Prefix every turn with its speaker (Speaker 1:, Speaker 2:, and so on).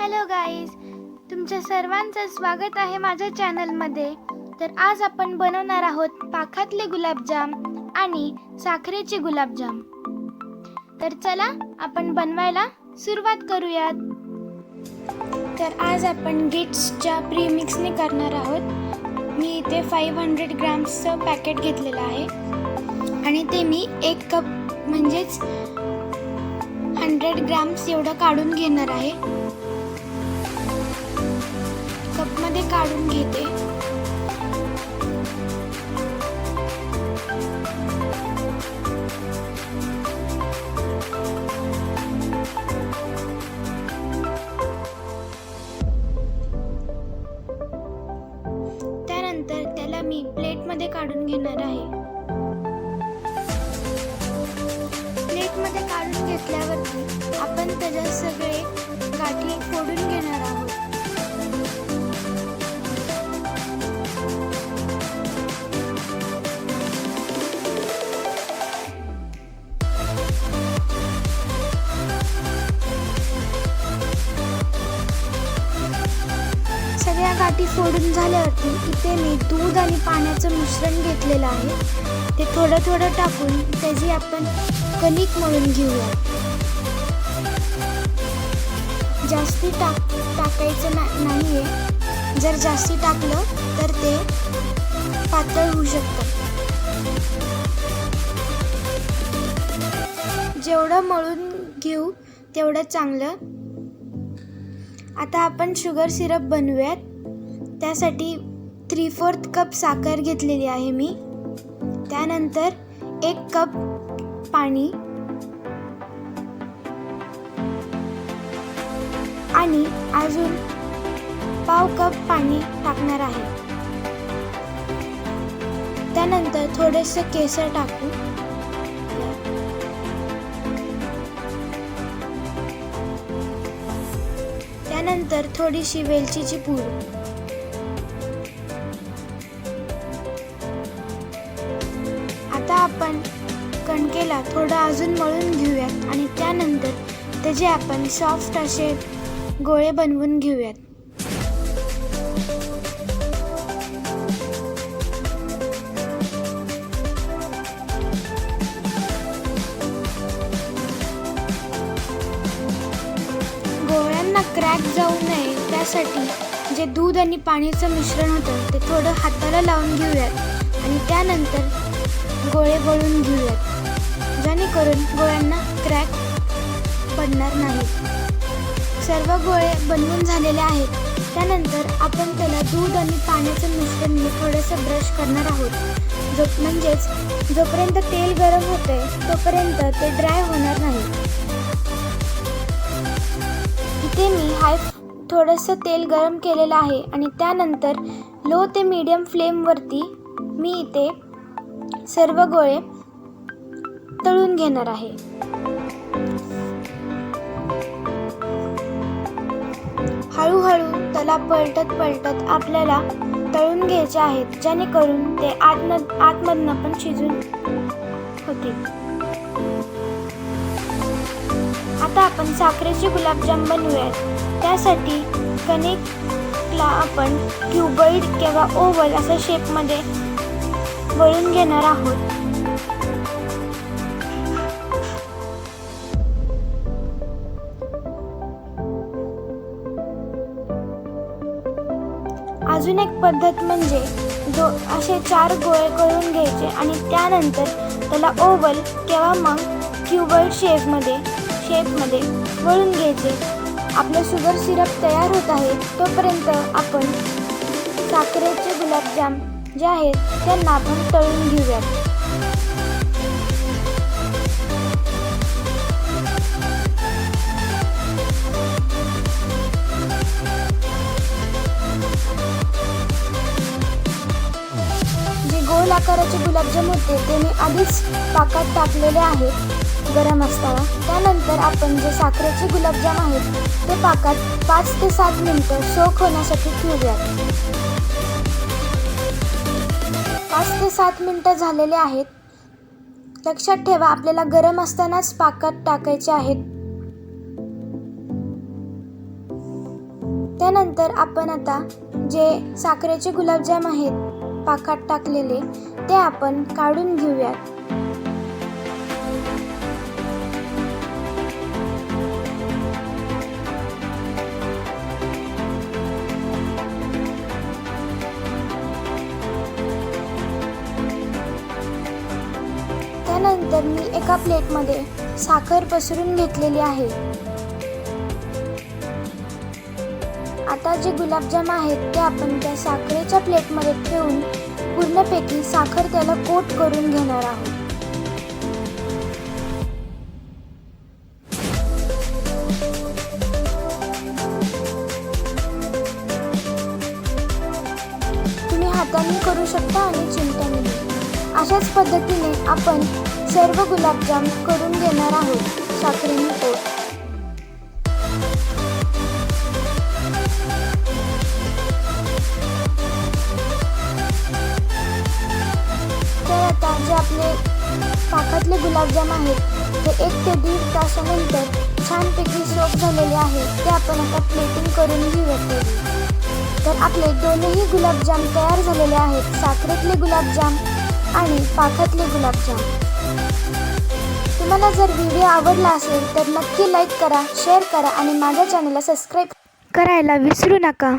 Speaker 1: Hello guys, तुमच्या सर्वांचं स्वागत आहे माझ्या चॅनलमध्ये. तर आज आपण बनवणार आहोत पाकातले गुलाबजाम आणि साखरेचे गुलाबजाम. तर चला आपण बनवायला सुरुवात करूयात. तर आज आपण गिट्सच्या प्रीमिक्सने करणार आहोत. मी इथे 500 ग्रॅम्सचं पॅकेट घेतलेलं आहे आणि ते मी 1 कप म्हणजेच 100 ग्रॅम्स एवढं काढून घेणार आहे. कपमध्ये काढून घेते. त्यानंतर त्याला मी प्लेटमध्ये काढून घेणार आहे. प्लेटमध्ये काढून घेतल्यावरती आपण त्याच्या सगळे गाठी फोडून घेणार आहोत. सगळ्या गाठी फोडून झाल्यावरती इथे मी दूध आणि पाण्याचं मिश्रण घेतलेलं आहे. ते थोडं थोडं टाकून त्याची आपण कणिक मळून घेऊया. जास्ती टाकायचं नाहीये. जर जास्ती टाकलं तर ते पातळ होऊ शकतं. जेवढं मळून घेऊ तेवढं चांगलं. आता आपण शुगर सिरप बनवूयात. त्यासाठी 3/4 कप साखर घेतलेली आहे मी. त्यानंतर 1 कप पाणी आणि अजून पाव कप पाणी टाकणार आहे. त्यानंतर थोडेसे केसर टाकू. त्यानंतर थोडीशी वेलचीची पूड. आता आपण कणकेला थोडं अजून मळून घेऊयात आणि त्यानंतर त्याचे आपण सॉफ्ट असे गोळे बनवून घेऊयात. गोळ्यांना क्रॅक जाऊ नये त्यासाठी जे दूध आणि पाण्याचं मिश्रण होतं ते थोडं हाताला लावून घेऊयात आणि त्यानंतर गोळे वळून घेऊयात, जेणेकरून गोळ्यांना क्रॅक पडणार नाहीत. सर्व गोळे बनवून झालेले आहेत. त्यानंतर आपण त्याला दूध आणि पाण्याचं मिश्रण थोडंसं ब्रश करणार आहोत. म्हणजेच जोपर्यंत तेल गरम होते तोपर्यंत ते ड्राय होणार नाही. इथे मी थोडंसं तेल गरम केलेलं आहे आणि त्यानंतर लो ते मीडियम फ्लेमवरती मी इथे सर्व गोळे तळून घेणार आहे. हळूहळू त्याला पलटत आपल्याला तळून घ्यायचे आहेत, जेणेकरून ते आतमधनं पण शिजून होतील. आता आपण साखरेचे गुलाबजाम बनवूयात. त्यासाठी कणिकला आपण क्युबॉइड किंवा ओव्हल अशा शेपमध्ये वळून घेणार आहोत. अजून एक पद्धत म्हणजे असे 4 गोळे करून घ्यायचे आणि त्यानंतर त्याला ओव्हल किंवा मग क्युबॉइड शेपमध्ये वळून घ्यायचे. आपलं शुगर सिरप तयार होत आहे तोपर्यंत आपण साखरेचे गुलाबजाम जे आहेत त्यांना आपण तळून घेऊयात. जे गोल आकाराचे गुलाबजाम होते ते मी आधीच पाकात टाकलेले आहेत गरम असताना. त्यानंतर आपण जे साखरेचे गुलाबजाम आहेत ते पाकात 5 ते 7 मिनिटं सोक होण्यासाठी ठेवूयात. 5 ते 7 मिनिटं झालेले आहेत. लक्षात ठेवा, आपल्याला गरम असतानाच पाकात टाकायचे आहेत. त्यानंतर आपण आता जे साखरेचे गुलाबजाम आहेत पाकात टाकलेले ते आपण काढून घेऊयात. त्यानंतर मी एका प्लेटमध्ये साखर पसरून घेतलेली आहे. आता जे गुलाबजाम आहेत ते आपण त्या साखरेच्या प्लेटमध्ये ठेवून पूर्णपैकी साखर त्याला कोट करून घेणार आहोत. तुम्ही हाताने करू शकता आणि चिमट्याने. अशाच पद्धतीने आपण सर्व गुलाबजाम करून घेणार आहोत साखरेने कोट. तर आता जे आपले पाकातले गुलाबजाम आहेत ते 1 ते 1.5 तासानंतर छानपैकी सोक झालेले आहेत. ते आपण आता प्लेटिंग करून घेऊयात. तर आपले दोन्ही गुलाबजाम तयार झालेले आहेत, साखरेतले गुलाबजाम आणि पाकातले गुलाबजाम. तुम्हाला जर व्हिडिओ आवडला असेल तर नक्की लाईक करा, शेअर करा आणि माझ्या चॅनलला सबस्क्राईब करायला विसरू नका.